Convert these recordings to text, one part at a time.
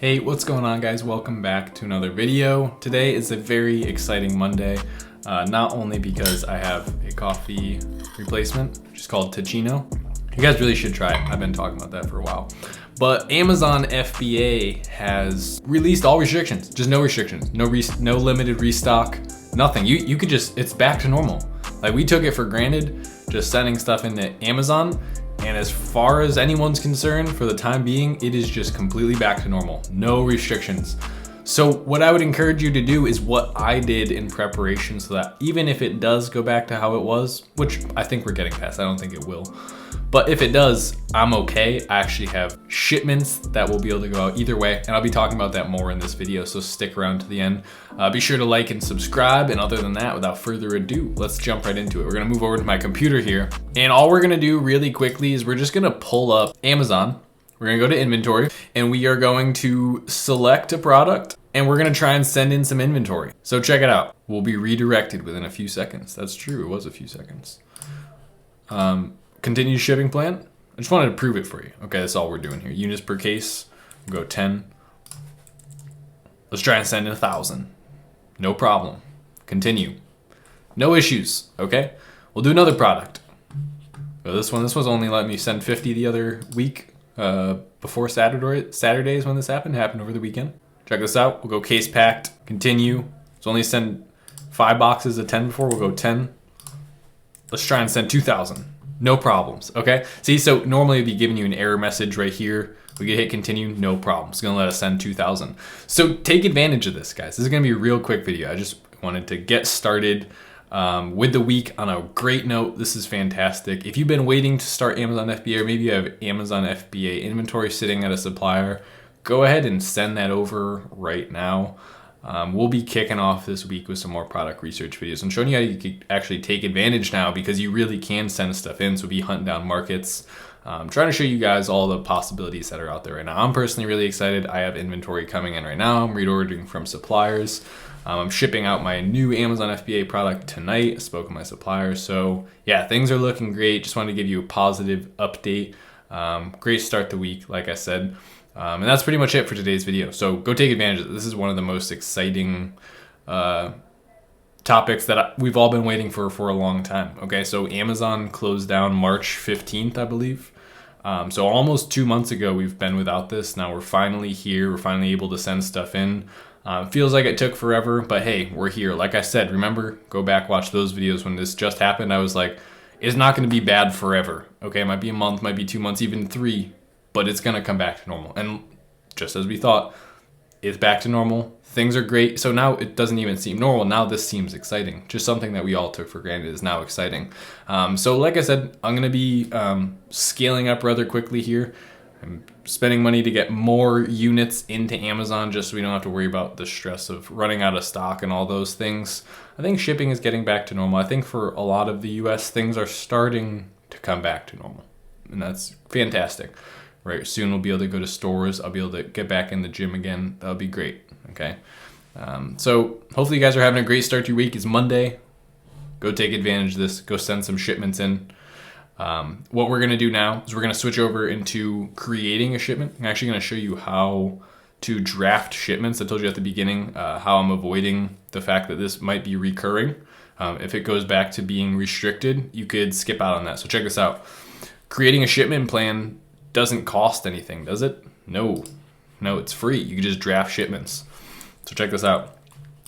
Hey, what's going on, guys? Welcome back to another video. Today is a very exciting Monday, not only because I have a coffee replacement, which is called Ticino. You guys really should try it. I've been talking about that for a while. But Amazon FBA has released all restrictions, just no restrictions, no limited restock, nothing. You could just, it's back to normal. Like, we took it for granted, just sending stuff into Amazon. And as far as anyone's concerned, for the time being, it is just completely back to normal. No restrictions. So what I would encourage you to do is what I did in preparation, so that even if it does go back to how it was, which I think we're getting past, I don't think it will. But if it does, I'm okay. I actually have shipments that will be able to go out either way, and I'll be talking about that more in this video, so stick around to the end. Be sure to like and subscribe, and other than that, without further ado, let's jump right into it. We're gonna move over to my computer here, and all we're gonna do really quickly is we're just gonna pull up Amazon. We're gonna go to inventory, and we are going to select a product, and we're gonna try and send in some inventory. So check it out. We'll be redirected within a few seconds. That's true, it was a few seconds. Continue shipping plan. I just wanted to prove it for you. Okay, that's all we're doing here. Units per case, we'll go 10. Let's try and send in 1,000. No problem. Continue. No issues, okay? We'll do another product. So this one's only let me send 50 the other week, before Saturdays when this happened over the weekend. Check this out. We'll go case packed, continue. Let's only send 5 boxes of 10 before, we'll go 10. Let's try and send 2,000. No problems, okay? See, so normally it'd be giving you an error message right here. We could hit continue, no problem. It's gonna let us send 2,000. So take advantage of this, guys. This is gonna be a real quick video. I just wanted to get started with the week on a great note. This is fantastic. If you've been waiting to start Amazon FBA, or maybe you have Amazon FBA inventory sitting at a supplier, go ahead and send that over right now. We'll be kicking off this week with some more product research videos. I'm showing you how you can actually take advantage now, because you really can send stuff in. So be hunting down markets. I'm trying to show you guys all the possibilities that are out there right now. I'm personally really excited. I have inventory coming in right now. I'm reordering from suppliers. I'm shipping out my new Amazon FBA product tonight. I spoke with my suppliers. So yeah, things are looking great. Just wanted to give you a positive update. Great start the week, like I said. And that's pretty much it for today's video. So go take advantage of it. This is one of the most exciting topics that we've all been waiting for a long time. Okay, so Amazon closed down March 15th, I believe. So almost 2 months ago, we've been without this. Now we're finally here. We're finally able to send stuff in. Feels like it took forever, but hey, we're here. Like I said, remember, go back, watch those videos when this just happened. I was like, it's not going to be bad forever. Okay, it might be a month, might be 2 months, even 3. But it's gonna come back to normal. And just as we thought, it's back to normal. Things are great. So now it doesn't even seem normal. Now this seems exciting. Just something that we all took for granted is now exciting. So like I said, I'm gonna be scaling up rather quickly here. I'm spending money to get more units into Amazon, just so we don't have to worry about the stress of running out of stock and all those things. I think shipping is getting back to normal. I think for a lot of the US, things are starting to come back to normal. And that's fantastic. Right, soon we'll be able to go to stores. I'll be able to get back in the gym again. That'll be great, okay? So hopefully you guys are having a great start to your week. It's Monday. Go take advantage of this. Go send some shipments in. What we're gonna do now is we're gonna switch over into creating a shipment. I'm actually gonna show you how to draft shipments. I told you at the beginning how I'm avoiding the fact that this might be recurring. If it goes back to being restricted, you could skip out on that. So check this out. Creating a shipment plan doesn't cost anything, does it? No, it's free. You can just draft shipments. So check this out.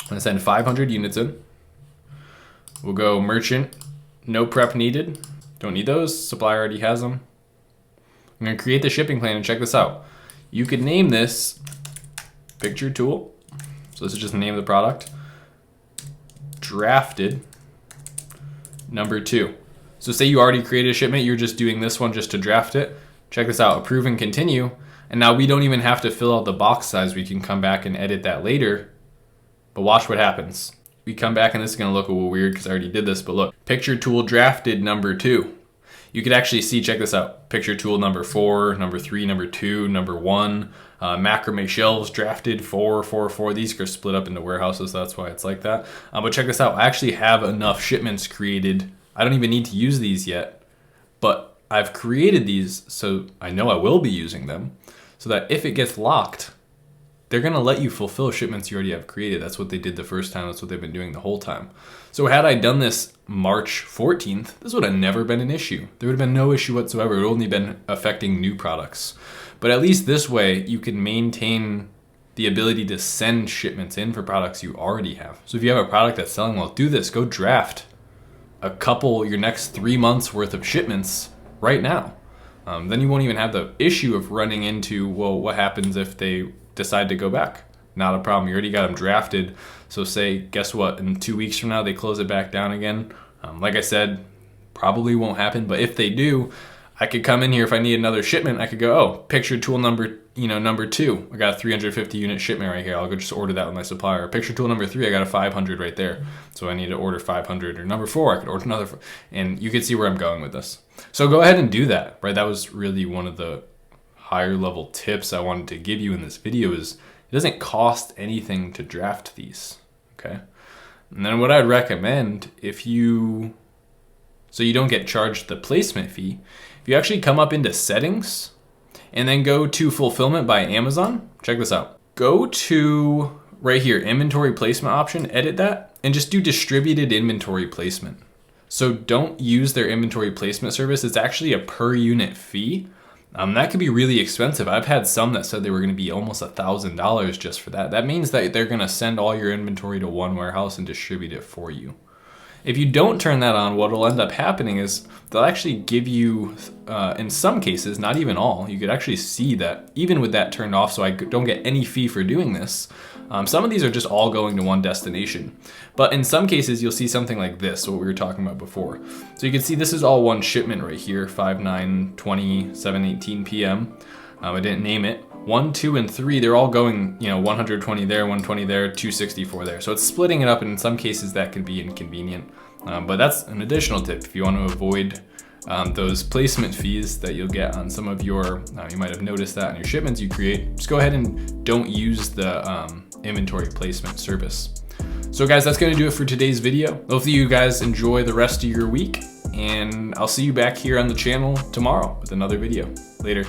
I'm gonna send 500 units in. We'll go merchant, no prep needed. Don't need those, supplier already has them. I'm gonna create the shipping plan, and check this out. You could name this picture tool. So this is just the name of the product. Drafted number 2. So say you already created a shipment, you're just doing this one just to draft it. Check this out, approve and continue. And now we don't even have to fill out the box size. We can come back and edit that later. But watch what happens. We come back and this is gonna look a little weird because I already did this, but look, picture tool drafted number 2. You could actually see, check this out, picture tool number 4, number 3, number 2, number 1, macrame shelves drafted 4, 4, 4. These are split up into warehouses, so that's why it's like that. But check this out, I actually have enough shipments created. I don't even need to use these yet, but I've created these so I know I will be using them, so that if it gets locked, they're gonna let you fulfill shipments you already have created. That's what they did the first time. That's what they've been doing the whole time. So had I done this March 14th, this would have never been an issue. There would have been no issue whatsoever. It would only been affecting new products. But at least this way, you can maintain the ability to send shipments in for products you already have. So if you have a product that's selling well, do this. Go draft your next 3 months worth of shipments right now. Then you won't even have the issue of running into, well, what happens if they decide to go back? Not a problem. You already got them drafted. So say, guess what? In 2 weeks from now, they close it back down again. Like I said, probably won't happen. But if they do, I could come in here if I need another shipment. I could go, oh, picture tool number 2. I got a 350 unit shipment right here. I'll go just order that with my supplier. Picture tool number 3, I got a 500 right there. So I need to order 500. Or number 4, I could order another. And you can see where I'm going with this. So go ahead and do that, right? That was really one of the higher level tips I wanted to give you in this video. Is it doesn't cost anything to draft these, okay? And then what I'd recommend, so you don't get charged the placement fee, if you actually come up into settings and then go to fulfillment by Amazon, check this out. Go to right here, inventory placement option, edit that, and just do distributed inventory placement. So don't use their inventory placement service. It's actually a per unit fee. That could be really expensive. I've had some that said they were going to be almost $1,000 just for that. That means that they're going to send all your inventory to one warehouse and distribute it for you. If you don't turn that on, what will end up happening is they'll actually give you, in some cases, not even all, you could actually see that even with that turned off, so I don't get any fee for doing this, some of these are just all going to one destination. But in some cases, you'll see something like this, what we were talking about before. So you can see this is all one shipment right here, 5/9/20, 7:18 p.m. I didn't name it. 1, 2, and 3, they're all going, 120 there, 120 there, 264 there. So it's splitting it up, and in some cases that could be inconvenient. But that's an additional tip if you want to avoid those placement fees that you'll get on some of your, you might have noticed that on your shipments you create. Just go ahead and don't use the inventory placement service. So guys, that's going to do it for today's video. Hopefully you guys enjoy the rest of your week, and I'll see you back here on the channel tomorrow with another video. Later.